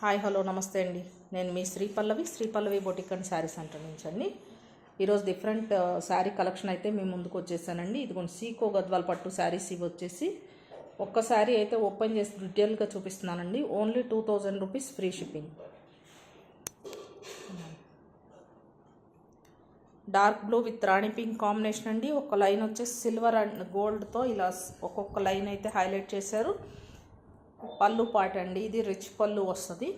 Hi hello నమస్తే అండి. నేను మీ శ్రీపల్లవి బొటిక్ అండ్ శారీ సెంటర్ నుంచి అండి. ఈరోజు డిఫరెంట్ శారీ కలెక్షన్ అయితే మీ ముందుకు వచ్చేసానండి. ఇదిగోండి సీకో గద్వాల్ పట్టు శారీస్ ఇవి వచ్చేసి ఒక్క శారీ అయితే ఓపెన్ చేసి డీటెయిల్గా చూపిస్తున్నానండి. Only 2000 rupees free shipping. Dark blue with Rani pink combination అండి. ఒక లైన్ వచ్చేసి సిల్వర్ అండ్ గోల్డ్తో ఇలా ఒక్కొక్క లైన్ అయితే హైలైట్ చేశారు. పళ్ళు పాట అండి, ఇది రిచ్ పళ్ళు వస్తుంది.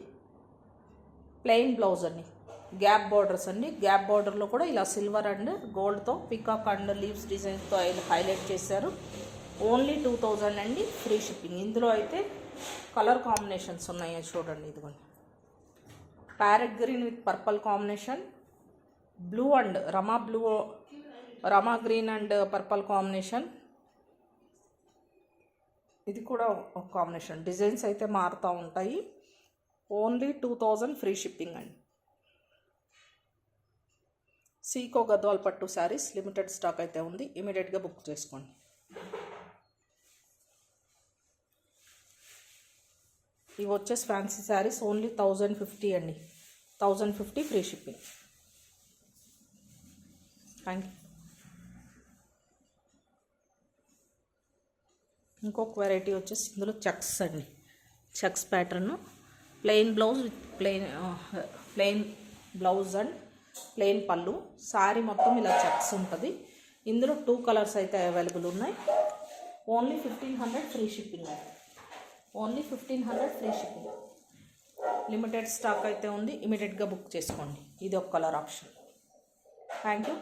ప్లెయిన్ బ్లౌజ్ అండి, గ్యాప్ బార్డర్స్ అండి. గ్యాప్ బార్డర్లో కూడా ఇలా సిల్వర్ అండ్ గోల్డ్తో పికాక్ అండ్ లీవ్స్ డిజైన్తో హైలైట్ చేశారు. ఓన్లీ 2000 అండి, ఫ్రీ షిప్పింగ్. ఇందులో అయితే కలర్ కాంబినేషన్స్ ఉన్నాయి చూడండి. ఇదిగోండి parrot green with purple combination, blue and Rama green and purple combination. ఇది కూడా ఒక కాంబినేషన్. డిజైన్స్ అయితే మారుతూ ఉంటాయి. ఓన్లీ 2000 ఫ్రీ షిప్పింగ్ అండి. సీకో గద్వాల్ పట్టు శారీస్ లిమిటెడ్ స్టాక్ అయితే ఉంది, ఇమీడియట్గా బుక్ చేసుకోండి. ఇవి వచ్చేసి ఫ్యాన్సీ శారీస్ ఓన్లీ 1050 అండి. 1050 ఫ్రీ షిప్పింగ్. Thank you. ఇంకొక వెరైటీ వచ్చేసి ఇందులో చెక్స్ అండి, checks pattern. Plain blouse with plain blouse and plain పళ్ళు. శారీ మొత్తం ఇలా చెక్స్ ఉంటుంది. ఇందులో 2 కలర్స్ అయితే అవైలబుల్ ఉన్నాయి. ఓన్లీ 1500 ఫ్రీ షిప్పింగ్ అండి. Only 1500 free shipping. Limited stock అయితే ఉంది, ఇమీడియట్గా బుక్ చేసుకోండి. ఇది ఒక కలర్ ఆప్షన్. Thank you.